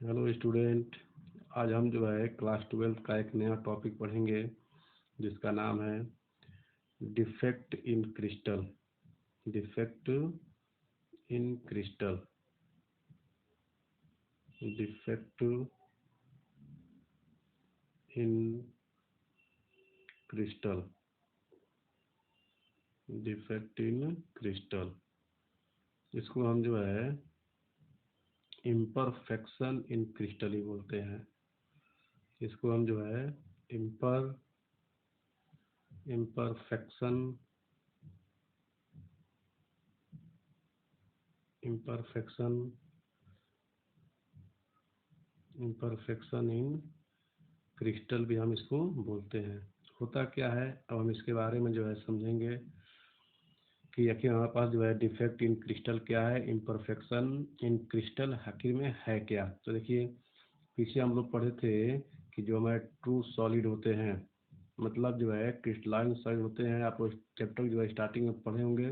Hello student. आज हम जो है क्लास 12 का एक नया टॉपिक पढ़ेंगे जिसका नाम है defect in crystal. Defect in crystal. Defect in crystal. Defect in crystal. इसको हम जो है इम्परफेक्शन इन क्रिस्टल ही बोलते हैं। इसको हम जो है impure imperfection imperfection imperfection in crystal भी हम इसको बोलते हैं। होता क्या है, अब हम इसके बारे में जो है समझेंगे कि आखिर हमारे पास जो है डिफेक्ट इन क्रिस्टल क्या है, इम्परफेक्शन इन क्रिस्टल आखिर में है क्या। तो देखिए, पीछे हम लोग पढ़े थे कि जो हमारे ट्रू सॉलिड होते हैं, मतलब जो है क्रिस्टलाइन सॉलिड होते हैं। आप उस चैप्टर जो है स्टार्टिंग में पढ़े होंगे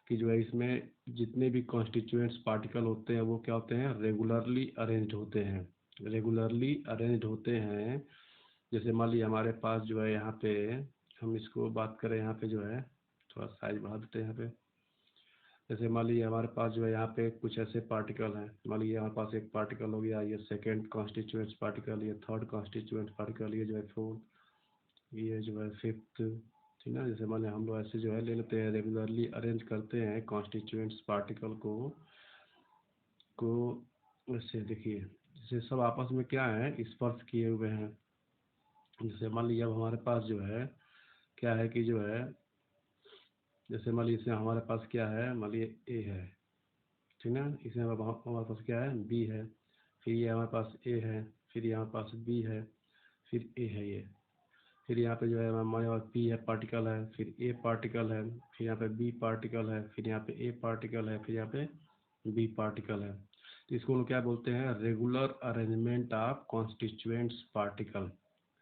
कि जो है इसमें जितने भी कॉन्स्टिट्यूएंट्स पार्टिकल होते हैं वो क्या होते हैं, रेगुलरली अरेंज्ड होते हैं। रेगुलरली अरेंज्ड होते हैं। जैसे मान लीजिए हमारे पास जो है यहाँ पे, हम इसको बात करें यहाँ पे जो है, थोड़ा साइज बढ़ा देते हैं यहाँ पे। जैसे मान लीजिए हमारे पास जो है यहाँ पे कुछ ऐसे पार्टिकल हैं। मान लीजिए हमारे पास एक पार्टिकल हो गया, ये सेकंड कॉन्स्टिट्यूएंट्स पार्टिकल, ये थर्ड कॉन्स्टिट्यूएंट पार्टिकल, ये जो है फोर्थ, ये जो है फिफ्थ। ठीक ना। जैसे मान लीजिए हम लोग ऐसे जो है ले लेते हैं, रेगुलरली अरेंज करते हैं कॉन्स्टिट्यूएंट्स पार्टिकल को ऐसे देखिए, जैसे सब आपस में क्या है, स्पर्श किए हुए हैं। जैसे मान लीजिए अब हमारे पास जो है क्या है कि जो है, जैसे मान लीजिए इसमें हमारे पास क्या है, मान लीजिए ए है। ठीक ना। इसमें अब हमारे पास क्या है, बी है। फिर ये हमारे पास ए है। फिर ये हमारे पास बी है। फिर ए है ये। फिर यहाँ पे जो है हमारे पास पी है पार्टिकल है, फिर ए पार्टिकल है, फिर यहाँ पे बी पार्टिकल है, फिर यहाँ पे ए पार्टिकल है, फिर यहाँ पे बी पार्टिकल है। तो इसको हम लोग क्या बोलते हैं, regular arrangement of constituents particle.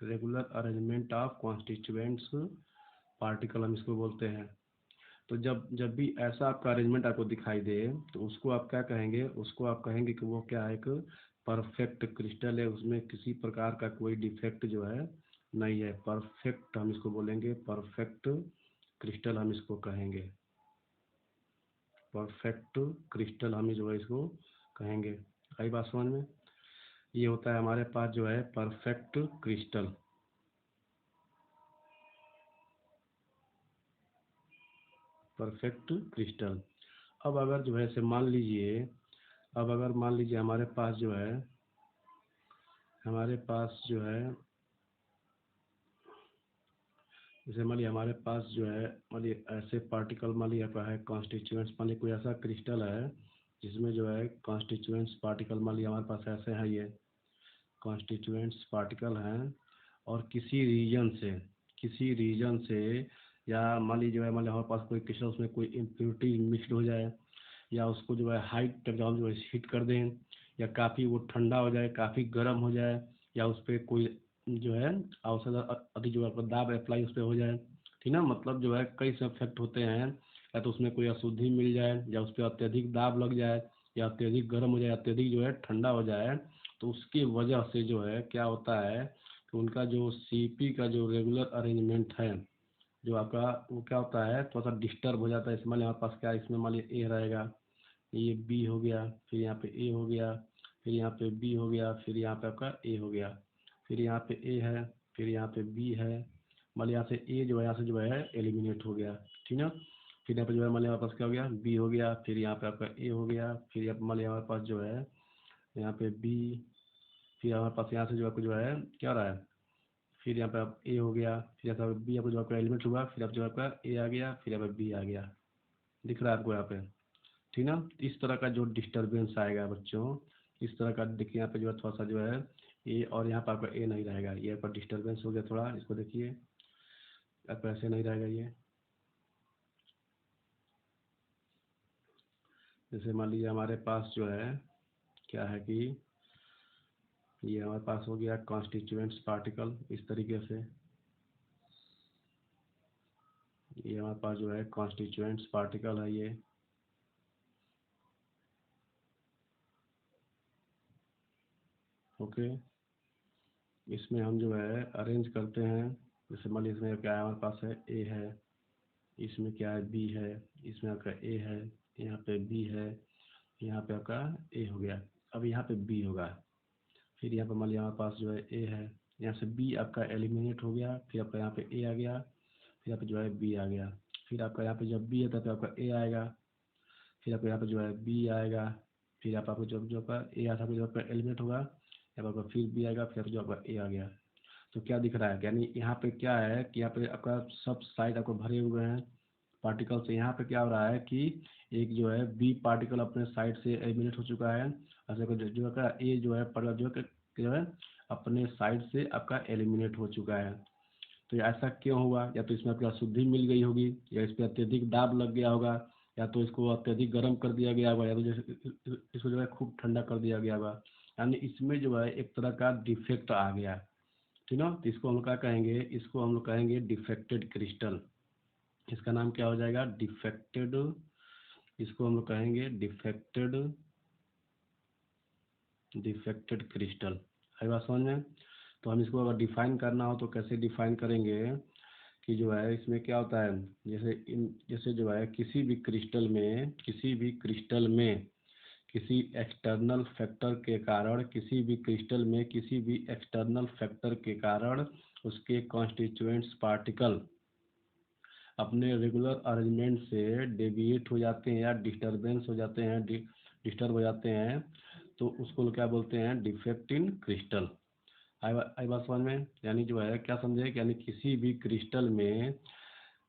Regular arrangement of constituents particle हम इसको बोलते हैं। तो जब जब भी ऐसा आपका अरेंजमेंट आपको दिखाई दे तो उसको आप क्या कहेंगे, उसको आप कहेंगे कि वो क्या है, एक परफेक्ट क्रिस्टल है, उसमें किसी प्रकार का कोई डिफेक्ट जो है नहीं है। परफेक्ट हम इसको बोलेंगे, परफेक्ट क्रिस्टल हम इसको कहेंगे। परफेक्ट क्रिस्टल हम जो है इसको कहेंगे। आई बात समझ में। ये होता है हमारे पास जो है परफेक्ट क्रिस्टल। Perfect crystal. अब अगर जो है से मान लीजिए, अब अगर मान लीजिए हमारे पास जो है, जैसे मान लीजिए हमारे पास जो है, मान लीजिए ऐसे पार्टिकल, मान लीजिए आपका है कॉन्स्टिट्यूएंट्स, मान लीजिए कोई ऐसा क्रिस्टल है जिसमें जो है कॉन्स्टिट्यूएंट्स पार्टिकल, मान लीजिए हमारे पास ऐसे हैं, ये कॉन्स्टिट्यूएंट्स पार्टिकल हैं। और किसी रीजन से या मान लीजिए जो है, मान लीजिए हमारे पास कोई क्रिस्टल, उसमें कोई इम्प्योरिटी मिक्सड हो जाए, या उसको जो है हाई टेम्परेचर हम जो है हीट कर दें, या काफ़ी वो ठंडा हो जाए, काफ़ी गर्म हो जाए, या उस पर कोई जो है अवसर अधिक जो है दाब अप्लाई उस पर हो जाए। ठीक ना। मतलब जो है कई से इफेक्ट होते हैं, या तो उसमें कोई अशुद्धि मिल जाए, या उस पर अत्यधिक दाब लग जाए, या अत्यधिक गर्म हो जाए, अत्यधिक जो है ठंडा हो जाए। तो उसकी वजह से जो है क्या होता है कि उनका जो सीपी का जो रेगुलर अरेंजमेंट है, जो आपका वो क्या होता है, थोड़ा सा डिस्टर्ब हो जाता है। इसमें हमारे पास क्या है, इसमें मान लीजिए ए रहेगा, ये बी हो गया, फिर यहाँ पे ए हो गया, फिर यहाँ पे बी हो गया, फिर यहाँ पे आपका ए हो गया, फिर यहाँ पे ए है, फिर यहाँ पे बी है। मान लीजिए यहाँ से ए जो है, यहाँ से जो है एलिमिनेट हो गया। ठीक ना। फिर यहाँ पे जो है मान लीजिए हमारे पास क्या हो गया, बी हो गया, फिर यहाँ पे आपका ए हो गया, फिर यहाँ पे मान लीजिए हमारे पास जो है यहाँ पे बी, फिर हमारे पास यहाँ से जो है जो है क्या रहा है, फिर यहाँ पे आप ए हो गया, फिर यहाँ पे बी आपको जो आपका एलिमेंट हुआ, फिर आप जो आपका ए आ गया, फिर यहाँ पे बी आ गया। दिख रहा है आपको यहाँ पे। ठीक ना। इस तरह का जो डिस्टरबेंस आएगा बच्चों, इस तरह का देखिए यहाँ पे जो है थोड़ा सा जो है ए, और यहाँ पर आपका ए नहीं रहेगा, ये आपका डिस्टरबेंस हो गया थोड़ा, इसको देखिए आपका ऐसे नहीं रहेगा ये। जैसे मान लीजिए हमारे पास जो है क्या है कि ये हमारे पास हो गया कॉन्स्टिट्यूएंट्स पार्टिकल इस तरीके से। ये हमारे पास जो है कॉन्स्टिट्यूएंट्स पार्टिकल है ये। ओके, इसमें हम जो है अरेंज करते हैं। जैसे मान लीजिए इसमें क्या है, हमारे पास है ए है, इसमें क्या है बी है, इसमें आपका ए है, यहाँ पे बी है, यहाँ पे आपका ए हो गया। अब यहाँ पे बी होगा, फिर यहाँ पे मान लिया हमारे पास जो है ए है, यहाँ से बी आपका एलिमिनेट हो गया, फिर आपका यहाँ पे ए आ गया, फिर यहाँ पे जो है बी आ गया, फिर आपका यहाँ पे जब बी है तब आपका ए आएगा, फिर आपको यहाँ पे जो है बी आएगा, फिर आपको जब जो आपका ए आता है जो आपका एलिमिनेट होगा, यहाँ पर आपका फिर बी आएगा, फिर जो आपका ए आ गया। तो क्या दिख रहा है, यानी यहाँ पे क्या है कि यहाँ पे आपका सब साइड आपको भरे हुए हैं पार्टिकल से। यहाँ पे क्या हो रहा है कि एक जो है बी पार्टिकल अपने साइड से एलिमिनेट हो चुका है, और जो आपका ए जो है जो है अपने साइड से आपका एलिमिनेट हो चुका है। तो ऐसा क्यों हुआ, या तो इसमें आपको अशुद्धि मिल गई होगी, या इस पर अत्यधिक दाब लग गया होगा, या तो इसको अत्यधिक गर्म कर दिया गया होगा, या तो जैसे इसको जो है खूब ठंडा कर दिया गया होगा। यानी इसमें जो है एक तरह का डिफेक्ट आ गया, ठीक ना। तो इसको हम लोग क्या कहेंगे, इसको हम लोग कहेंगे डिफेक्टेड क्रिस्टल। इसका नाम क्या हो जाएगा, डिफेक्टेड। इसको हम लोग कहेंगे डिफेक्टेड, डिफेक्टेड क्रिस्टल। है बात समझ में। तो हम इसको अगर डिफाइन करना हो तो कैसे डिफाइन करेंगे कि जो है इसमें क्या होता है, जैसे जो है किसी एक्सटर्नल फैक्टर के कारण, किसी भी एक्सटर्नल फैक्टर के कारण उसके कॉन्स्टिट्यूएंट्स पार्टिकल अपने रेगुलर अरेंजमेंट से डेविएट हो जाते हैं या डिस्टर्ब हो जाते हैं, तो उसको क्या बोलते हैं, डिफेक्ट इन क्रिस्टल। आई बात समझ में। यानी जो है क्या समझे, यानी किसी भी क्रिस्टल में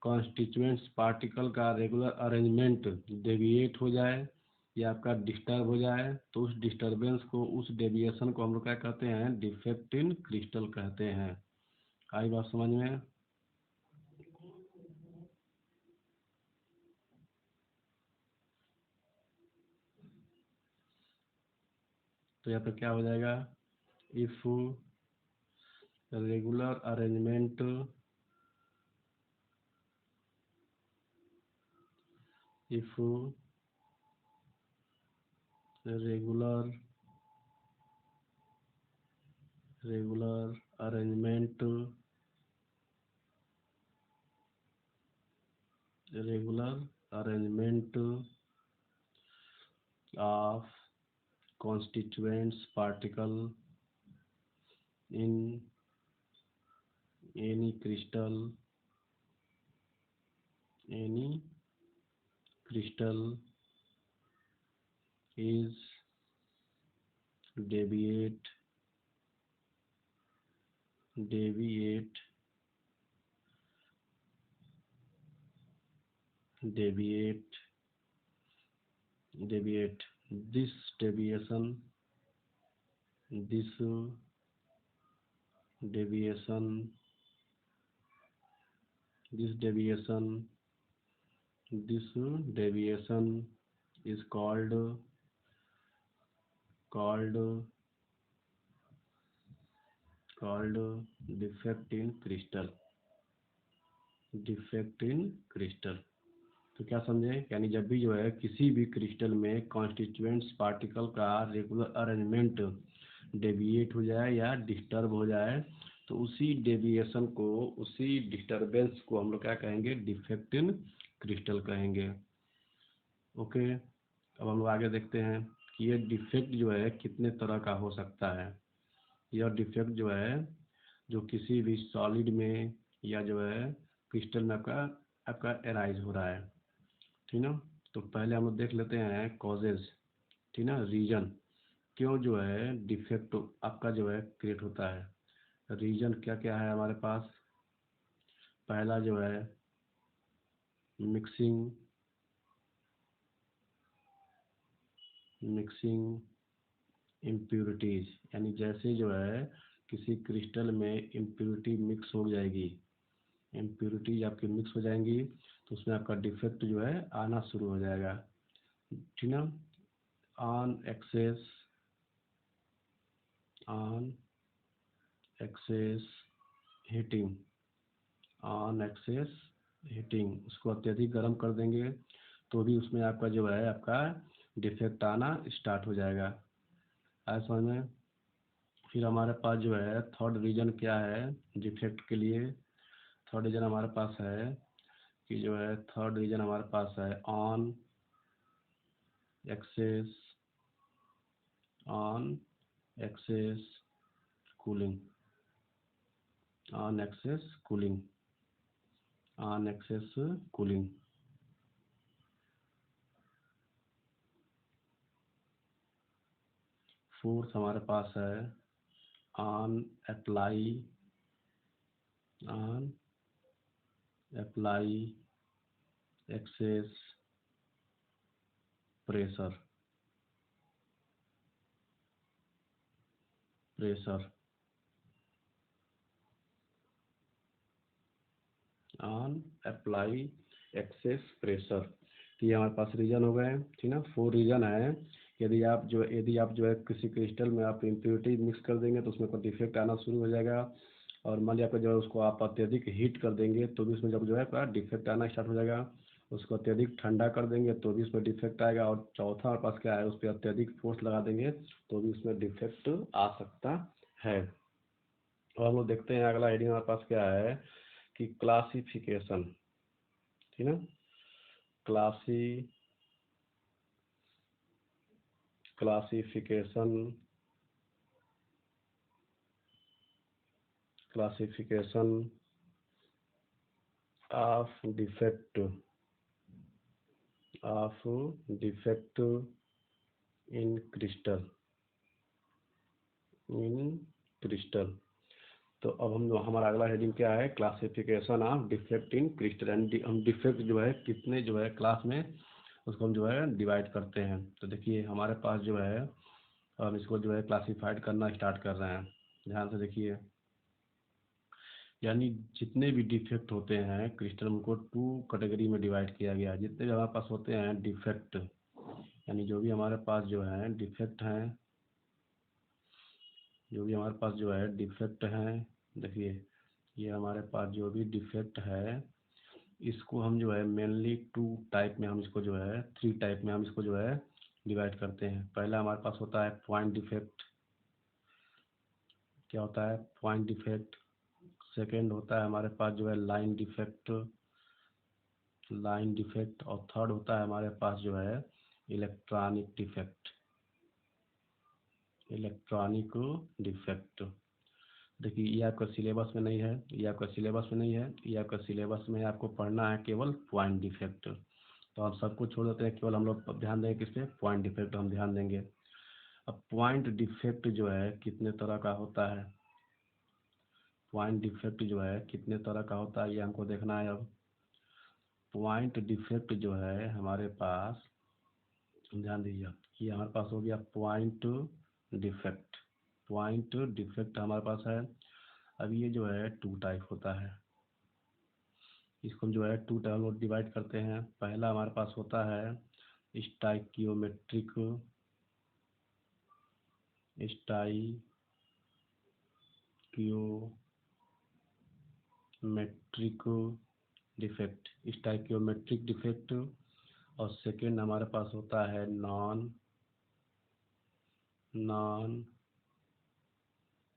कॉन्स्टिट्यूएंट्स पार्टिकल का रेगुलर अरेंजमेंट डेविएट हो जाए या आपका डिस्टर्ब हो जाए, तो उस डिस्टर्बेंस को, उस डेविएशन को हम लोग क्या कहते हैं, डिफेक्ट इन क्रिस्टल कहते हैं। आई बात समझ में। तो यहाँ पे क्या हो जाएगा, if regular arrangement if regular arrangement regular arrangement of constituents particle in any crystal is deviate deviate deviate deviate this deviation this deviation this deviation this deviation is called defect in crystal, defect in crystal. तो क्या समझे, यानी जब भी जो है किसी भी क्रिस्टल में कॉन्स्टिट्यूएंट्स पार्टिकल का रेगुलर अरेंजमेंट डेविएट हो जाए या डिस्टर्ब हो जाए, तो उसी डेविएशन को, उसी डिस्टर्बेंस को हम लोग क्या कहेंगे, डिफेक्ट इन क्रिस्टल कहेंगे। ओके, अब हम लोग आगे देखते हैं कि ये डिफेक्ट जो है कितने तरह का हो सकता है। यह डिफेक्ट जो है, जो किसी भी सॉलिड में या जो है क्रिस्टल में आपका आपका एराइज हो रहा है, ठीक ना। तो पहले हम लोग देख लेते हैं कॉजेज, ठीक ना, रीजन, क्यों जो है डिफेक्ट आपका जो है क्रिएट होता है। रीजन क्या क्या है हमारे पास, पहला जो है मिक्सिंग इम्प्योरिटीज, यानी जैसे जो है किसी क्रिस्टल में इम्प्योरिटी मिक्स हो जाएगी, इम्प्योरिटीज आपकी मिक्स हो जाएंगी, तो उसमें आपका डिफेक्ट जो है आना शुरू हो जाएगा, ठीक ना। On excess heating, on excess heating, उसको अत्यधिक गर्म कर देंगे तो भी उसमें आपका जो है आपका डिफेक्ट आना स्टार्ट हो जाएगा। आज समझ में। फिर हमारे पास जो है थर्ड रीजन क्या है डिफेक्ट के लिए। थर्ड रीजन हमारे पास है कि जो है थर्ड रीजन हमारे पास है on excess on excess cooling on excess cooling on excess cooling. Fourth हमारे पास है on apply excess pressure on apply excess pressure. तो ये हमारे पास रीजन हो गए, ठीक ना। 4 रीजन है। यदि आप जो है किसी क्रिस्टल में आप इम्प्योरिटी मिक्स कर देंगे तो उसमें कोई डिफेक्ट आना शुरू हो जाएगा। और मान लिया आपको जो है उसको आप अत्यधिक हीट कर देंगे तो भी उसमें जब जो है पूरा डिफेक्ट आना स्टार्ट हो जाएगा। उसको अत्यधिक ठंडा कर देंगे तो भी उसमें डिफेक्ट आएगा। और चौथा हमारे पास क्या है, उस पर अत्यधिक फोर्स लगा देंगे तो भी उसमें डिफेक्ट आ सकता है। और हम लोग देखते हैं अगला हेडिंग हमारे पास क्या है कि क्लासिफिकेशन, ठीक ना। Classification of defect in crystal. तो अब हमारा अगला हेडिंग क्या है, classification of defect in crystal. And हम डिफेक्ट जो है कितने जो है क्लास में उसको हम जो है डिवाइड करते हैं। तो देखिए हमारे पास जो है हम इसको जो है क्लासिफाइड करना स्टार्ट कर रहे हैं। ध्यान से देखिए, यानी जितने भी डिफेक्ट होते हैं क्रिस्टल उनको 2 कैटेगरी में डिवाइड किया गया है। जितने भी हमारे पास होते हैं डिफेक्ट, यानी जो भी हमारे पास जो है डिफेक्ट हैं, देखिए ये हमारे पास जो भी डिफेक्ट है इसको हम जो है मेनली 2 टाइप में हम इसको जो है 3 टाइप में हम इसको जो है डिवाइड करते हैं। पहला हमारे पास होता है पॉइंट डिफेक्ट। क्या होता है, पॉइंट डिफेक्ट। सेकेंड होता है हमारे पास जो है लाइन डिफेक्ट। और थर्ड होता है हमारे पास जो है इलेक्ट्रॉनिक डिफेक्ट। देखिए ये आपका सिलेबस में नहीं है, ये आपका सिलेबस में है। आपको पढ़ना है केवल पॉइंट डिफेक्ट। तो हम सबको छोड़ देते हैं, केवल हम लोग अब ध्यान देंगे किस पे, पॉइंट डिफेक्ट हम ध्यान देंगे। अब पॉइंट डिफेक्ट जो है कितने तरह का होता है, ये हमको देखना है। अब पॉइंट डिफेक्ट जो है हमारे पास, ध्यान दीजिए, ये हमारे पास हो गया पॉइंट डिफेक्ट हमारे पास है। अब ये जो है 2 टाइप होता है। इसको हम जो है 2 टाइप में डिवाइड करते हैं। पहला हमारे पास होता है स्टाइकियोमेट्रिक डिफेक्ट। और सेकेंड हमारे पास होता है नॉन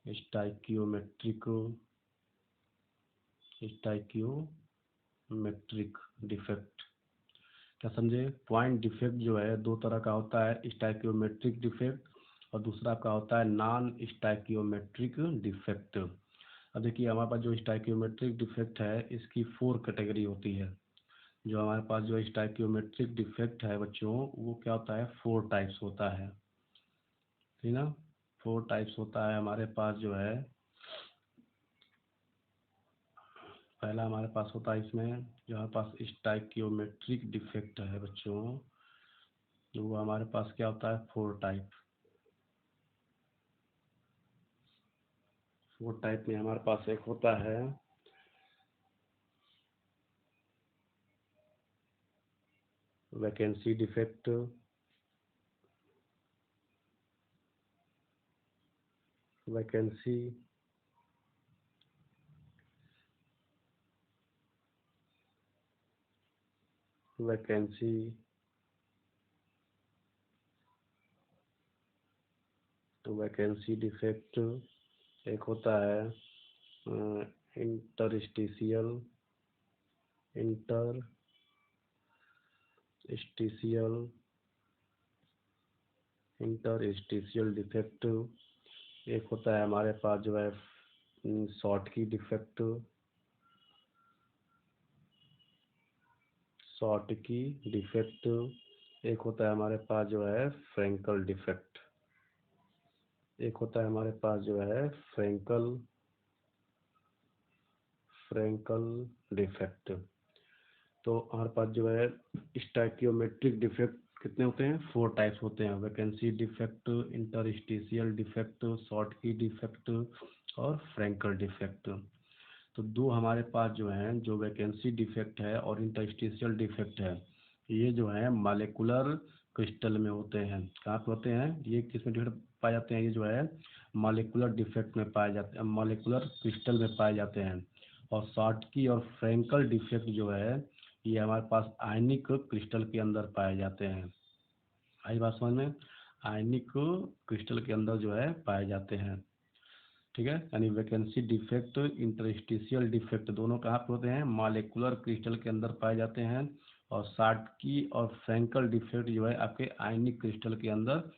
स्टाइकियोमेट्रिक डिफेक्ट। क्या समझे, पॉइंट डिफेक्ट जो है 2 तरह का होता है, स्टाइकियोमेट्रिक डिफेक्ट और दूसरा का होता है नॉन स्टाइकियोमेट्रिक डिफेक्ट। अब देखिए हमारे पास जो स्टाइकियोमेट्रिक डिफेक्ट है इसकी 4 कैटेगरी होती है। जो हमारे पास जो स्टाइकियोमेट्रिक डिफेक्ट है बच्चों, वो क्या होता है, 4 टाइप्स होता है, ठीक ना। 4 टाइप्स होता है हमारे पास जो है। पहला हमारे पास होता है इसमें जो हमारे पास स्टाइकियोमेट्रिक डिफेक्ट है बच्चों, जो वो हमारे पास क्या होता है 4 टाइप में हमारे पास एक होता है vacancy defect, vacancy vacancy defect एक होता है इंटरस्टिशियल इंटरस्टिशियल डिफेक्ट। एक होता है हमारे पास जो है शॉर्टकी डिफेक्ट, एक होता है हमारे पास जो है फ्रैंकल डिफेक्ट, एक होता है हमारे पास जो है फ्रैंकल डिफेक्ट। तो हमारे पास जो है स्टैकियोमेट्रिक डिफेक्ट कितने होते हैं? 4 टाइप्स होते हैं, vacancy defect, interstitial defect, Schottky defect और फ्रैंकल डिफेक्ट। तो 2 हमारे पास जो हैं, जो वैकेंसी डिफेक्ट है और इंटरस्टिशियल डिफेक्ट है, ये जो है मॉलिक्यूलर क्रिस्टल में होते हैं। कहाँ पे होते हैं ये, किसमें डिफेक्ट पाए जाते हैं? ये जो है मॉलिक्यूलर डिफेक्ट में पाए जाते हैं, मॉलिक्यूलर क्रिस्टल में पाए जाते हैं। और शॉर्टकी और फ्रैंकल डिफेक्ट जो है ये हमारे पास आयनिक क्रिस्टल के अंदर पाए जाते हैं। आई बात समझ में? आयनिक क्रिस्टल के अंदर जो है पाए जाते हैं, ठीक है। यानी वैकेंसी डिफेक्ट, इंटरस्टिशियल डिफेक्ट दोनों कहाँ पे होते हैं? मॉलिक्यूलर क्रिस्टल के अंदर पाए जाते हैं। और शॉर्टकी और फ्रैंकल डिफेक्ट जो है आपके आयनिक क्रिस्टल के अंदर